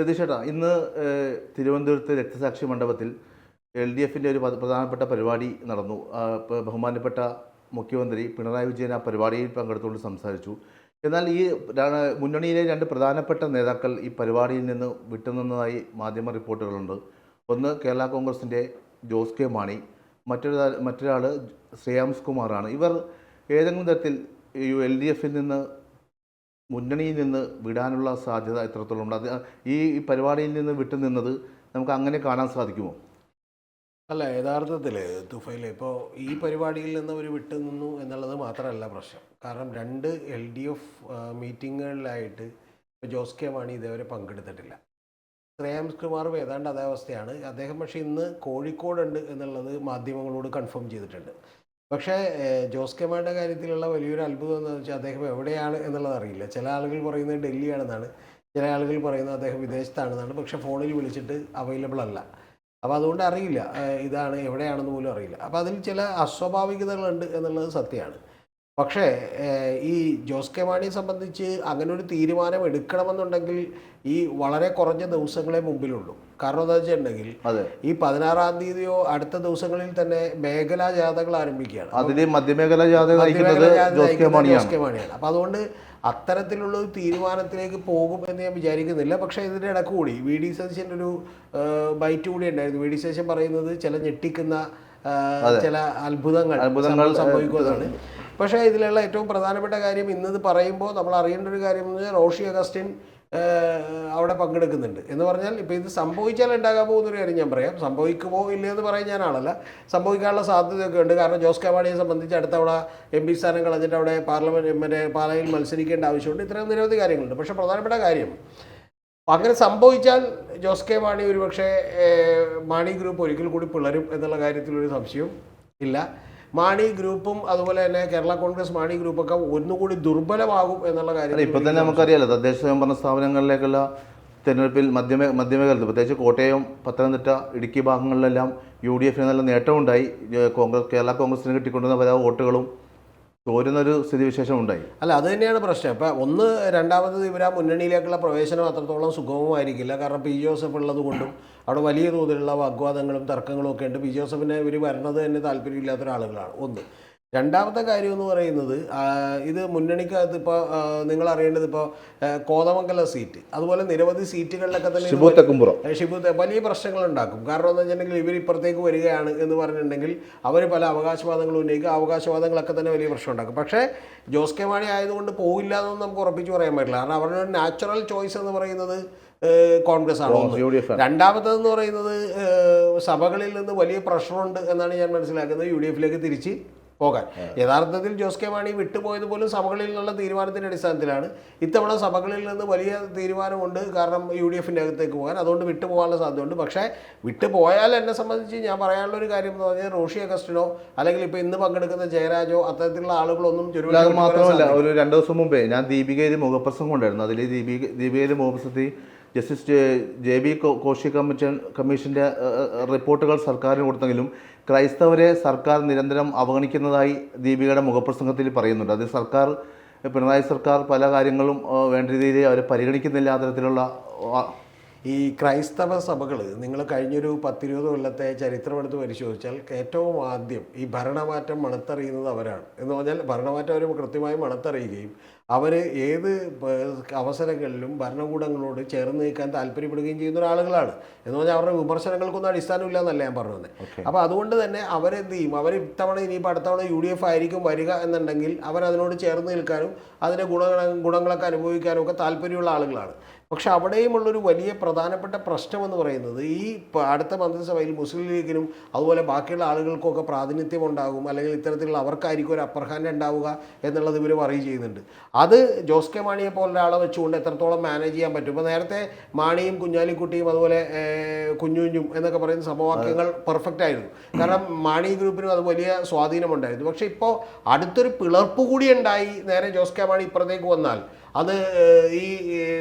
രതീഷേട്ടാ, ഇന്ന് തിരുവനന്തപുരത്ത് രക്തസാക്ഷി മണ്ഡപത്തിൽ LDFിൻ്റെ ഒരു പ്രധാനപ്പെട്ട പരിപാടി നടന്നു. ബഹുമാനപ്പെട്ട മുഖ്യമന്ത്രി പിണറായി വിജയൻ ആ പരിപാടിയിൽ പങ്കെടുത്തുകൊണ്ട് സംസാരിച്ചു. എന്നാൽ ഈ മുന്നണിയിലെ രണ്ട് പ്രധാനപ്പെട്ട നേതാക്കൾ ഈ പരിപാടിയിൽ നിന്ന് വിട്ടുനിന്നതായി മാധ്യമ റിപ്പോർട്ടുകളുണ്ട്. ഒന്ന് കേരള കോൺഗ്രസിൻ്റെ ജോസ് കെ മാണി, മറ്റൊരാൾ ശ്രേയാംസ് കുമാറാണ്. ഇവർ ഏതെങ്കിലും തരത്തിൽ LDFിൽ നിന്ന് മുന്നണിയിൽ നിന്ന് വിടാനുള്ള സാധ്യത എത്രത്തോളം ഉണ്ട്? അത് ഈ പരിപാടിയിൽ നിന്ന് വിട്ടുനിന്നത് നമുക്ക് അങ്ങനെ കാണാൻ സാധിക്കുമോ? അല്ല, യഥാർത്ഥത്തിൽ തുഫൈൽ ഇപ്പോൾ ഈ പരിപാടിയിൽ നിന്ന് അവർ വിട്ടുനിന്നു എന്നുള്ളത് മാത്രമല്ല പ്രശ്നം. കാരണം രണ്ട് LDF മീറ്റിങ്ങുകളിലായിട്ട് ജോസ് കെ മാണി ഇതേവരെ പങ്കെടുത്തിട്ടില്ല. ശ്രേയാംസ് കുമാറും ഏതാണ്ട് അതേ അവസ്ഥയാണ്. അദ്ദേഹം പക്ഷേ ഇന്ന് കോഴിക്കോടുണ്ട് എന്നുള്ളത് മാധ്യമങ്ങളോട് കൺഫേം ചെയ്തിട്ടുണ്ട്. പക്ഷേ ജോസ് കെ മാണിയുടെ കാര്യത്തിലുള്ള വലിയൊരു അത്ഭുതം എന്താണെന്ന് വെച്ചാൽ അദ്ദേഹം എവിടെയാണ് എന്നുള്ളത് അറിയില്ല. ചില ആളുകൾ പറയുന്നത് ഡൽഹിയാണെന്നാണ്, ചില ആളുകൾ പറയുന്നത് അദ്ദേഹം വിദേശത്താണെന്നാണ്. പക്ഷേ ഫോണിൽ വിളിച്ചിട്ട് അവൈലബിൾ അല്ല. അപ്പോൾ അതുകൊണ്ട് അറിയില്ല ഇതാണ് എവിടെയാണെന്ന് പോലും അറിയില്ല. അപ്പോൾ അതിൽ ചില അസ്വാഭാവികതകളുണ്ട് എന്നുള്ളത് സത്യമാണ്. പക്ഷേ ഈ ജോസ് കെ മാണിയെ സംബന്ധിച്ച് അങ്ങനെ ഒരു തീരുമാനം എടുക്കണമെന്നുണ്ടെങ്കിൽ ഈ വളരെ കുറഞ്ഞ ദിവസങ്ങളെ മുമ്പിലുള്ളൂ. കാരണം എന്താ വെച്ചിട്ടുണ്ടെങ്കിൽ ഈ 16-ാം തീയതിയോ അടുത്ത ദിവസങ്ങളിൽ തന്നെ മേഖലാ ജാഥകൾ ആരംഭിക്കുകയാണ്. ജോസ് കെ മാണിയാണ്. അപ്പം അതുകൊണ്ട് അത്തരത്തിലുള്ള ഒരു തീരുമാനത്തിലേക്ക് പോകും എന്ന് ഞാൻ വിചാരിക്കുന്നില്ല. പക്ഷേ ഇതിൻ്റെ ഇടയ്ക്ക് കൂടി VD സതീശൻ്റെ ഒരു ബൈറ്റ് കൂടി ഉണ്ടായിരുന്നു. VD സതീശൻ പറയുന്നത് ചില ഞെട്ടിക്കുന്ന ചില അത്ഭുതങ്ങൾ സംഭവിക്കുന്നതാണ്. പക്ഷേ ഇതിലുള്ള ഏറ്റവും പ്രധാനപ്പെട്ട കാര്യം ഇന്നത് പറയുമ്പോൾ നമ്മൾ അറിയേണ്ട ഒരു കാര്യം എന്ന് വെച്ചാൽ റോഷി അഗസ്റ്റിൻ അവിടെ പങ്കെടുക്കുന്നുണ്ട് എന്ന് പറഞ്ഞാൽ ഇപ്പോൾ ഇത് സംഭവിച്ചാൽ ഉണ്ടാകാൻ പോകുന്നൊരു കാര്യം ഞാൻ പറയാം. സംഭവിക്കുമോ ഇല്ലയെന്ന് പറയാൻ ഞാൻ ആളല്ല. സംഭവിക്കാനുള്ള സാധ്യതയൊക്കെ ഉണ്ട്. കാരണം ജോസ് കെ മാണിയെ സംബന്ധിച്ച് അടുത്ത അവിടെ MP സ്ഥാനം കളഞ്ഞിട്ട് അവിടെ പാലായിൽ മത്സരിക്കേണ്ട ആവശ്യമുണ്ട്. ഇത്രയും നിരവധി കാര്യങ്ങളുണ്ട്. പക്ഷേ പ്രധാനപ്പെട്ട കാര്യം അങ്ങനെ സംഭവിച്ചാൽ ജോസ് കെ മാണി ഒരുപക്ഷെ മാണി ഗ്രൂപ്പ് ഒരിക്കൽ കൂടി പിളരും എന്നുള്ള കാര്യത്തിലൊരു സംശയവും ഇല്ല. മാണി ഗ്രൂപ്പും അതുപോലെ തന്നെ കേരള കോൺഗ്രസ് മാണി ഗ്രൂപ്പൊക്കെ ഒന്നുകൂടി ദുർബലമാകും എന്നുള്ള കാര്യം ഇപ്പം തന്നെ നമുക്കറിയാലോ. തദ്ദേശ സ്വയംഭരണ സ്ഥാപനങ്ങളിലേക്കുള്ള തെരഞ്ഞെടുപ്പിൽ മധ്യമേഖലത്തിൽ പ്രത്യേകിച്ച് കോട്ടയം, പത്തനംതിട്ട, ഇടുക്കി ഭാഗങ്ങളിലെല്ലാം UDFന് നല്ല നേട്ടമുണ്ടായി. കേരള കോൺഗ്രസിന് കിട്ടിക്കൊണ്ടുവന്ന പല വോട്ടുകളും തോരുന്നൊരു സ്ഥിതിവിശേഷം ഉണ്ടായി. അല്ല, അത് തന്നെയാണ് പ്രശ്നം. ഇപ്പം രണ്ടാമത് ഇവർ ആ മുന്നണിയിലേക്കുള്ള പ്രവേശനം അത്രത്തോളം സുഗമമായിരിക്കില്ല. കാരണം പി ജോസഫ് ഉള്ളത് കൊണ്ടും അവിടെ വലിയ തോതിലുള്ള വാഗ്വാദങ്ങളും തർക്കങ്ങളും ഒക്കെ ഉണ്ട്. പി ജോസഫിനെ ഇവർ വരണത് തന്നെ താല്പര്യമില്ലാത്ത ഒരാളുകളാണ് ഒന്ന്. രണ്ടാമത്തെ കാര്യം എന്ന് പറയുന്നത് ഇത് മുന്നണിക്കകത്ത് ഇപ്പോൾ നിങ്ങൾ അറിയേണ്ടത് ഇപ്പോൾ കോതമംഗലം സീറ്റ് അതുപോലെ നിരവധി സീറ്റുകളിലൊക്കെ തന്നെ വലിയ പ്രശ്നങ്ങൾ ഉണ്ടാക്കും. കാരണം എന്താ വെച്ചിട്ടുണ്ടെങ്കിൽ ഇവർ ഇപ്പുറത്തേക്ക് വരികയാണ് എന്ന് പറഞ്ഞിട്ടുണ്ടെങ്കിൽ അവർ പല അവകാശവാദങ്ങളും ഉന്നയിക്കും. അവകാശവാദങ്ങളൊക്കെ തന്നെ വലിയ പ്രശ്നം ഉണ്ടാക്കും. പക്ഷേ ജോസ് കെ മാണി ആയതുകൊണ്ട് പോകില്ല എന്നൊന്നും നമുക്ക് ഉറപ്പിച്ച് പറയാൻ പറ്റില്ല. കാരണം അവരുടെ ഒരു നാച്ചുറൽ ചോയ്സ് എന്ന് പറയുന്നത് കോൺഗ്രസ് ആണ്. രണ്ടാമത്തേതെന്ന് പറയുന്നത് സഭകളിൽ നിന്ന് വലിയ പ്രഷറുണ്ട് എന്നാണ് ഞാൻ മനസ്സിലാക്കുന്നത് UDFിലേക്ക് തിരിച്ച് പോകാൻ. യഥാർത്ഥത്തിൽ ജോസ് കെ മാണി വിട്ടുപോയത് പോലും സഭകളിൽ നിന്നുള്ള തീരുമാനത്തിൻ്റെ അടിസ്ഥാനത്തിലാണ്. ഇത്തവണ സഭകളിൽ നിന്ന് വലിയ തീരുമാനമുണ്ട്. കാരണം UDFിൻ്റെ അകത്തേക്ക് പോകാൻ, അതുകൊണ്ട് വിട്ടുപോകാനുള്ള സാധ്യതയുണ്ട്. പക്ഷേ വിട്ടുപോയാൽ എന്നെ സംബന്ധിച്ച് ഞാൻ പറയാനുള്ളൊരു കാര്യം എന്ന് പറഞ്ഞാൽ റോഷി അഗസ്റ്റിനോ അല്ലെങ്കിൽ ഇപ്പോൾ ഇന്ന് പങ്കെടുക്കുന്ന ജയരാജോ അത്തരത്തിലുള്ള ആളുകളൊന്നും മാത്രമല്ല. ഒരു 2 ദിവസം മുമ്പേ ഞാൻ ദീപികയിൽ മുഖപ്രസംഗം ഉണ്ടായിരുന്നു. അതിൽ ദീപികയിൽ മുഖപ്രസംഗത്തിൽ ജസ്റ്റിസ് JB കോശി കമ്മീഷൻ്റെ റിപ്പോർട്ടുകൾ സർക്കാരിന് കൊടുത്തെങ്കിലും ക്രൈസ്തവരെ സർക്കാർ നിരന്തരം അവഗണിക്കുന്നതായി ദീപികയുടെ മുഖപ്രസംഗത്തിൽ പറയുന്നുണ്ട്. അത് പിണറായി സർക്കാർ പല കാര്യങ്ങളും വേണ്ട രീതിയിൽ അവരെ പരിഗണിക്കുന്നില്ല. തരത്തിലുള്ള ഈ ക്രൈസ്തവ സഭകൾ നിങ്ങൾ കഴിഞ്ഞൊരു 10-20 കൊല്ലത്തെ ചരിത്രമെടുത്ത് പരിശോധിച്ചാൽ ഏറ്റവും ആദ്യം ഈ ഭരണമാറ്റം മണത്തറിയുന്നത് അവരാണ്. എന്ന് പറഞ്ഞാൽ ഭരണമാറ്റം അവർ കൃത്യമായി മണത്തറിയുകയും അവർ ഏത് അവസരങ്ങളിലും ഭരണകൂടങ്ങളോട് ചേർന്ന് നിൽക്കാൻ താല്പര്യപ്പെടുകയും ചെയ്യുന്ന ഒരാളുകളാണ്. എന്ന് പറഞ്ഞാൽ അവരുടെ വിമർശനങ്ങൾക്കൊന്നും അടിസ്ഥാനമില്ല എന്നല്ല ഞാൻ പറഞ്ഞത്. അപ്പോൾ അതുകൊണ്ട് തന്നെ അവരെന്ത് ചെയ്യും? അവർ ഇത്തവണ ഇനിയിപ്പോൾ അടുത്തവണ UDF ആയിരിക്കും വരിക എന്നുണ്ടെങ്കിൽ അവരതിനോട് ചേർന്ന് നിൽക്കാനും അതിൻ്റെ ഗുണങ്ങളൊക്കെ അനുഭവിക്കാനും ഒക്കെ താല്പര്യമുള്ള ആളുകളാണ്. പക്ഷെ അവിടെയുമുള്ളൊരു വലിയ പ്രധാനപ്പെട്ട പ്രശ്നമെന്ന് പറയുന്നത് ഈ അടുത്ത മന്ത്രിസഭയിൽ മുസ്ലിം ലീഗിനും അതുപോലെ ബാക്കിയുള്ള ആളുകൾക്കൊക്കെ പ്രാതിനിധ്യം ഉണ്ടാകും, അല്ലെങ്കിൽ ഇത്തരത്തിലുള്ള അവർക്കായിരിക്കും ഒരു അപ്പർ ഹാൻഡ് ഉണ്ടാവുക എന്നുള്ളത് ഇവർ വറി ചെയ്യുന്നുണ്ട്. അത് ജോസ് കെ മാണിയെ പോലുള്ള ആളെ വെച്ചുകൊണ്ട് എത്രത്തോളം മാനേജ് ചെയ്യാൻ പറ്റും? ഇപ്പോൾ നേരത്തെ മാണിയും കുഞ്ഞാലിക്കുട്ടിയും അതുപോലെ കുഞ്ഞുഞ്ഞും എന്നൊക്കെ പറയുന്ന സമവാക്യങ്ങൾ പെർഫെക്റ്റ് ആയിരുന്നു. കാരണം മാണി ഗ്രൂപ്പിനും അത് വലിയ സ്വാധീനമുണ്ടായിരുന്നു. പക്ഷേ ഇപ്പോൾ അടുത്തൊരു പിളർപ്പ് കൂടി ഉണ്ടായി. നേരെ ജോസ് കെ മാണി ഇപ്പുറത്തേക്ക് വന്നാൽ അത് ഈ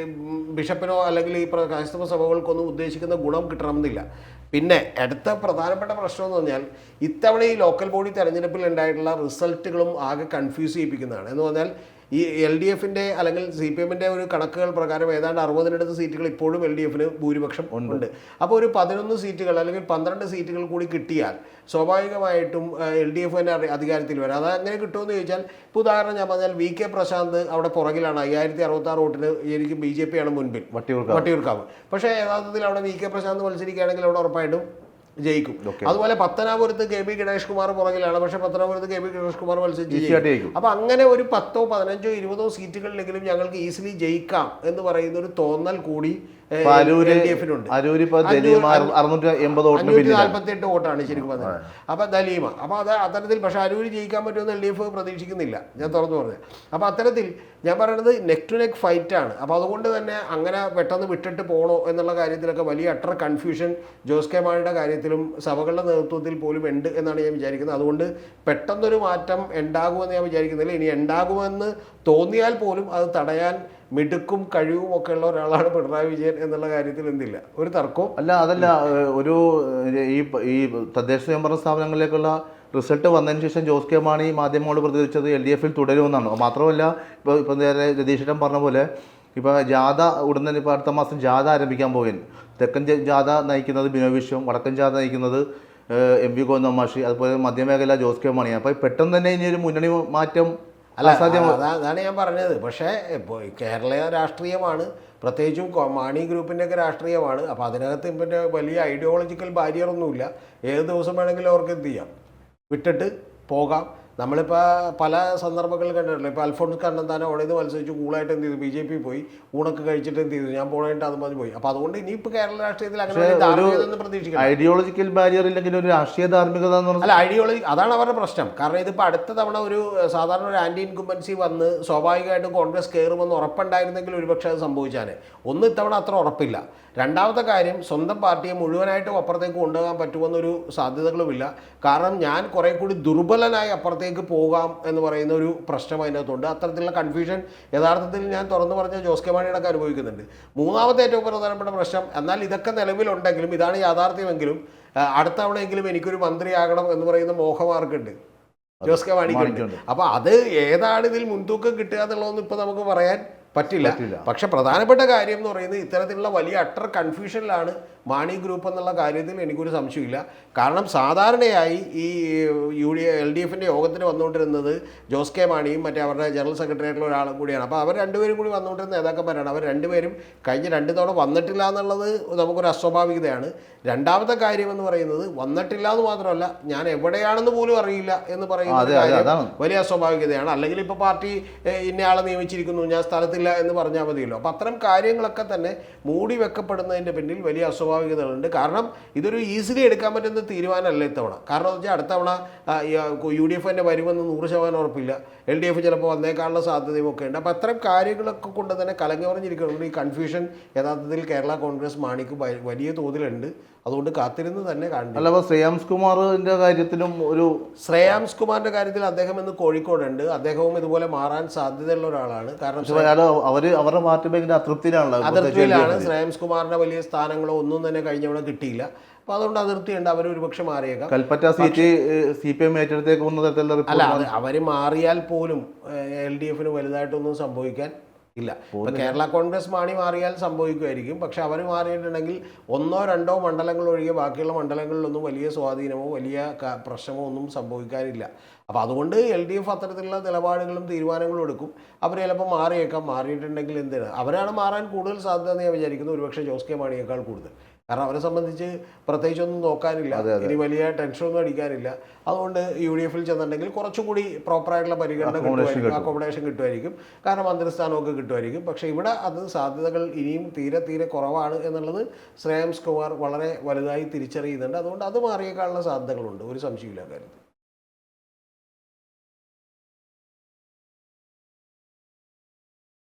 ബിഷപ്പിനോ അല്ലെങ്കിൽ ഈ ക്രൈസ്തവ സഭകൾക്കൊന്നും ഉദ്ദേശിക്കുന്ന ഗുണം കിട്ടണമെന്നില്ല. പിന്നെ അടുത്ത പ്രധാനപ്പെട്ട പ്രശ്നം എന്ന് പറഞ്ഞാൽ ഇത്തവണ ഈ ലോക്കൽ ബോഡി തെരഞ്ഞെടുപ്പിൽ ഉണ്ടായിട്ടുള്ള റിസൾട്ടുകളും ആകെ കൺഫ്യൂസ് ചെയ്യിപ്പിക്കുന്നതാണ്. എന്ന് പറഞ്ഞാൽ ഈ LDF-ന്റെ അല്ലെങ്കിൽ CPM-ന്റെ ഒരു കണക്കുകൾ പ്രകാരം ഏതാണ്ട് 60-നടുത്ത് സീറ്റുകൾ ഇപ്പോഴും LDF-ന് ഭൂരിപക്ഷം ഉണ്ട്. അപ്പോൾ ഒരു 11 സീറ്റുകൾ അല്ലെങ്കിൽ 12 സീറ്റുകൾ കൂടി കിട്ടിയാൽ സ്വാഭാവികമായിട്ടും LDF തന്നെ അധികാരത്തിൽ വരും. അത് അങ്ങനെ കിട്ടുമെന്ന് ചോദിച്ചാൽ ഇപ്പോൾ ഉദാഹരണം ഞാൻ പറഞ്ഞാൽ VK പ്രശാന്ത് അവിടെ പുറകിലാണ്, 5066 വോട്ടിന് എനിക്ക് BJP ആണ് മുൻപിൽ, വട്ടിയൂർക്കാവ്. പക്ഷേ യഥാർത്ഥത്തിൽ അവിടെ VK പ്രശാന്ത് മത്സരിക്കുകയാണെങ്കിൽ അവിടെ ഉറപ്പായിട്ടും ജയിക്കും. അതുപോലെ പത്തനാപുരത്ത് KB ഗണേഷ് കുമാർ പുറകിലാണ്, പക്ഷെ പത്തനാപുരത്ത് KB ഗണേഷ് കുമാർ മത്സരിച്ച് അപ്പൊ അങ്ങനെ ഒരു 10, 15, 20 സീറ്റുകളിലെങ്കിലും ഞങ്ങൾക്ക് ഈസിലി ജയിക്കാം എന്ന് പറയുന്ന ഒരു തോന്നൽ കൂടി LDF-നുണ്ട്. 548 വോട്ടാണ് ശരിക്കും പറഞ്ഞത്. അപ്പൊ ദലീമ അപ്പൊ അത് അത്തരത്തിൽ, പക്ഷെ അരൂര് ജയിക്കാൻ പറ്റുമെന്ന് LDF പ്രതീക്ഷിക്കുന്നില്ല, ഞാൻ തുറന്നു പറഞ്ഞത്. അപ്പൊ അത്തരത്തിൽ ഞാൻ പറയുന്നത് നെക്ക് ടു നെക്ക് ഫൈറ്റ് ആണ്. അപ്പൊ അതുകൊണ്ട് തന്നെ അങ്ങനെ പെട്ടെന്ന് വിട്ടിട്ട് പോകണോ എന്നുള്ള കാര്യത്തിലൊക്കെ വലിയ അട്ടർ കൺഫ്യൂഷൻ ജോസ് കെ മാണിയുടെ കാര്യത്തിലും സഭകളുടെ നേതൃത്വത്തിൽ പോലും ഉണ്ട് എന്നാണ് ഞാൻ വിചാരിക്കുന്നത്. അതുകൊണ്ട് പെട്ടെന്നൊരു മാറ്റം ഉണ്ടാകുമെന്ന് ഞാൻ വിചാരിക്കുന്നില്ല. ഇനി ഉണ്ടാകുമെന്ന് തോന്നിയാൽ പോലും അത് തടയാൻ മിടുക്കും കഴിവും ഒക്കെ ഉള്ള ഒരാളാണ് പിണറായി വിജയൻ എന്നുള്ള കാര്യത്തിൽ എന്തില്ല ഒരു തർക്കവും അല്ല. അതല്ല, ഒരു ഈ തദ്ദേശ സ്വയംഭരണ സ്ഥാപനങ്ങളിലേക്കുള്ള റിസൾട്ട് വന്നതിന് ശേഷം ജോസ് കെ മാണി മാധ്യമങ്ങളോട് പ്രതികരിച്ചത് LDF-ൽ തുടരുമെന്നാണ്. മാത്രമല്ല ഇപ്പോൾ നേരെ രതീഷേട്ടൻ പറഞ്ഞ പോലെ ഇപ്പോൾ ജാഥ ഉടൻ തന്നെ ഇപ്പോൾ അടുത്ത മാസം ജാഥ ആരംഭിക്കാൻ പോകുകയാണ്. തെക്കൻ ജാഥ നയിക്കുന്നത് ബിനോയ് വിശ്വം, വടക്കൻ ജാഥ നയിക്കുന്നത് MV ഗോവിന്ദൻ മാഷി, അതുപോലെ മധ്യമേഖല ജോസ് കെ മാണി. അപ്പോൾ പെട്ടെന്ന് തന്നെ ഇനി ഒരു മുന്നണി മാറ്റം അതാണ് ഞാൻ പറഞ്ഞത്. പക്ഷേ കേരള രാഷ്ട്രീയമാണ്, പ്രത്യേകിച്ചും മാണി ഗ്രൂപ്പിൻ്റെ ഒക്കെ രാഷ്ട്രീയമാണ്. അപ്പോൾ അതിനകത്ത് പിന്നെ വലിയ ഐഡിയോളജിക്കൽ ബാരിയറൊന്നുമില്ല. ഏത് ദിവസം വേണമെങ്കിലും അവർക്ക് എന്ത് ചെയ്യാം, വിട്ടിട്ട് പോകാം. നമ്മളിപ്പോൾ പല സന്ദർഭങ്ങളിൽ കണ്ടിട്ടില്ല. ഇപ്പോൾ അൽഫോൺസ് കണ്ണന്താനം അവിടെ നിന്ന് മത്സരിച്ചു, കൂളായിട്ട് എന്ത് ചെയ്തു, BJP പോയി, ഊണൊക്കെ കഴിച്ചിട്ട് എന്ത് ചെയ്തു, ഞാൻ പോകണേട്ട് അത് മതി പോയി. അപ്പോൾ അതുകൊണ്ട് ഇനിയിപ്പോൾ കേരള രാഷ്ട്രീയത്തിൽ അങ്ങനെ പ്രതീക്ഷിക്കണം. ഐഡിയോളജിക്കൽ ബാരിയർ ഇല്ലെങ്കിൽ ഒരു രാഷ്ട്രീയ ധാർമ്മികത അല്ല, ഐഡിയോളജി അതാണ് അവരുടെ പ്രശ്നം. കാരണം ഇതിപ്പോൾ അടുത്ത തവണ ഒരു സാധാരണ ഒരു ആൻറ്റി ഇൻകുംബൻസി വന്ന് സ്വാഭാവികമായിട്ടും കോൺഗ്രസ് കയറുമെന്ന് ഉറപ്പുണ്ടായിരുന്നെങ്കിൽ ഒരുപക്ഷെ അത് സംഭവിച്ചാൽ. ഒന്ന്, ഇത്തവണ അത്ര ഉറപ്പില്ല. രണ്ടാമത്തെ കാര്യം, സ്വന്തം പാർട്ടിയെ മുഴുവനായിട്ടും അപ്പുറത്തേക്ക് കൊണ്ടുപോകാൻ പറ്റുമെന്നൊരു സാധ്യതകളുമില്ല. കാരണം ഞാൻ കുറേ കൂടി ദുർബലനായി അപ്പുറത്തേക്ക് പോകാം എന്ന് പറയുന്ന ഒരു പ്രശ്നം അതിനകത്തുണ്ട്. അത്തരത്തിലുള്ള കൺഫ്യൂഷൻ യഥാർത്ഥത്തിൽ ഞാൻ തുറന്നു പറഞ്ഞ ജോസ് കെ മാണിയുടെ അനുഭവിക്കുന്നുണ്ട്. മൂന്നാമത്തെ ഏറ്റവും പ്രധാനപ്പെട്ട പ്രശ്നം, എന്നാൽ ഇതൊക്കെ നിലവിലുണ്ടെങ്കിലും ഇതാണ് യാഥാർത്ഥ്യമെങ്കിലും അടുത്ത തവണയെങ്കിലും എനിക്കൊരു മന്ത്രിയാകണം എന്ന് പറയുന്ന മോഹമാർക്കുണ്ട്, ജോസ് കെ മാണിക്കുണ്ട്. അപ്പോൾ അത് ഏതാണ് ഇതിൽ മുൻതൂക്കം കിട്ടുക എന്നുള്ളതൊന്നും ഇപ്പോൾ നമുക്ക് പറയാൻ പറ്റില്ല. പക്ഷെ പ്രധാനപ്പെട്ട കാര്യം എന്ന് പറയുന്നത് ഇത്തരത്തിലുള്ള വലിയ അട്ടർ കൺഫ്യൂഷനിലാണ് മാണി ഗ്രൂപ്പ് എന്നുള്ള കാര്യത്തിൽ എനിക്കൊരു സംശയമില്ല. കാരണം സാധാരണയായി ഈ LDF-ന്റെ യോഗത്തിന് വന്നുകൊണ്ടിരുന്നത് ജോസ് കെ മാണിയും മറ്റേ അവരുടെ ജനറൽ സെക്രട്ടറി ആയിട്ടുള്ള ഒരാളും കൂടിയാണ്. അപ്പോൾ അവർ രണ്ടുപേരും കൂടി വന്നുകൊണ്ടിരുന്ന നേതാക്കന്മാരാണ്. അവർ രണ്ടുപേരും കഴിഞ്ഞ 2 തവണ വന്നിട്ടില്ല എന്നുള്ളത് നമുക്കൊരു അസ്വാഭാവികതയാണ്. രണ്ടാമത്തെ കാര്യം എന്ന് പറയുന്നത് വന്നിട്ടില്ല എന്ന് മാത്രമല്ല, ഞാൻ എവിടെയാണെന്ന് പോലും അറിയില്ല എന്ന് പറയുന്നത് കാര്യം വലിയ അസ്വാഭാവികതയാണ്. അല്ലെങ്കിൽ ഇപ്പോൾ പാർട്ടി ഇന്നയാളെ നിയമിച്ചിരിക്കുന്നു, ഞാൻ സ്ഥലത്തില്ല എന്ന് പറഞ്ഞാൽ മതിയല്ലോ. അപ്പോൾ അത്തരം കാര്യങ്ങളൊക്കെ തന്നെ മൂടി വെക്കപ്പെടുന്നതിൻ്റെ പിന്നിൽ വലിയ അസ്വാഭാവികതകളുണ്ട്. കാരണം ഇതൊരു ഈസിലി എടുക്കാൻ പറ്റുന്ന തീരുമാനമല്ല ഇത്തവണ. കാരണം എന്ന് വെച്ചാൽ അടുത്ത തവണ UDF തന്നെ വരുമെന്ന് 100% ഉറപ്പില്ല. LDF ചിലപ്പോൾ വന്നേക്കാനുള്ള സാധ്യതയും ഒക്കെ ഉണ്ട്. അപ്പോൾ അത്തരം കാര്യങ്ങളൊക്കെ കൊണ്ട് തന്നെ കലങ്ങി പറഞ്ഞിരിക്കുന്നുണ്ട്. ഈ കൺഫ്യൂഷൻ യഥാർത്ഥത്തിൽ കേരള കോൺഗ്രസ് മാണിക്ക് വലിയ തോതിലുണ്ട്. അതുകൊണ്ട് കാത്തിരുന്ന് തന്നെ കാണുന്നു. അല്ല, ശ്രേയാംസ് കുമാറിന്റെ കാര്യത്തിലും ശ്രേയാംസ് കുമാറിന്റെ കാര്യത്തിൽ അദ്ദേഹം ഇന്ന് കോഴിക്കോടുണ്ട്. അദ്ദേഹവും ഇതുപോലെ മാറാൻ സാധ്യതയുള്ള ഒരാളാണ്. കാരണം അവരുടെ പാർട്ടി അതിർത്തിയിലാണ്. ശ്രേയാംസ് കുമാറിന്റെ വലിയ സ്ഥാനങ്ങളോ ഒന്നും തന്നെ കഴിഞ്ഞവണ കിട്ടിയില്ല. അപ്പോൾ അതുകൊണ്ട് അതിർത്തിയുണ്ട്. അവർ ഒരുപക്ഷെ മാറിയേക്കാം. കൽപ്പറ്റ സീറ്റ് CPM ഏറ്റെടുത്തേക്ക് അല്ല, അവർ മാറിയാൽ പോലും LDF-ന് വലുതായിട്ടൊന്നും സംഭവിക്കാൻ ഇല്ല. ഇപ്പം കേരള കോൺഗ്രസ് മാണി മാറിയാൽ സംഭവിക്കുമായിരിക്കും. പക്ഷെ അവർ മാറിയിട്ടുണ്ടെങ്കിൽ 1, 2 മണ്ഡലങ്ങൾ ഒഴികെ ബാക്കിയുള്ള മണ്ഡലങ്ങളിലൊന്നും വലിയ സ്വാധീനമോ വലിയ പ്രശ്നമോ ഒന്നും സംഭവിക്കാനില്ല. അപ്പോൾ അതുകൊണ്ട് LDF അത്തരത്തിലുള്ള നിലപാടുകളും തീരുമാനങ്ങളും എടുക്കും. അവർ ചിലപ്പോൾ മാറിയേക്കാം. മാറിയിട്ടുണ്ടെങ്കിൽ എന്തിനാണ് അവരാണ് മാറാൻ കൂടുതൽ സാധ്യത എന്ന് ഞാൻ വിചാരിക്കുന്നു, ഒരുപക്ഷെ ജോസ് കെ മാണിയേക്കാൾ കൂടുതൽ. കാരണം അവരെ സംബന്ധിച്ച് പ്രത്യേകിച്ചൊന്നും നോക്കാനില്ല, ഇനി വലിയ ടെൻഷനൊന്നും അടിക്കാനില്ല. അതുകൊണ്ട് UDF-ൽ ചെന്നിട്ടുണ്ടെങ്കിൽ കുറച്ചുകൂടി പ്രോപ്പറായിട്ടുള്ള പരിഗണന കിട്ടുമായിരിക്കും, അക്കോമഡേഷൻ കിട്ടുമായിരിക്കും, കാരണം മന്ത്രിസ്ഥാനമൊക്കെ കിട്ടുമായിരിക്കും. പക്ഷേ ഇവിടെ അത് സാധ്യതകൾ ഇനിയും തീരെ കുറവാണ് എന്നുള്ളത് ശ്രേയാംസ് കുമാർ വളരെ വലുതായി തിരിച്ചറിയുന്നുണ്ട്. അതുകൊണ്ട് അത് മാറിയേക്കാനുള്ള സാധ്യതകളുണ്ട്, ഒരു സംശയമില്ല കാര്യത്തിൽ.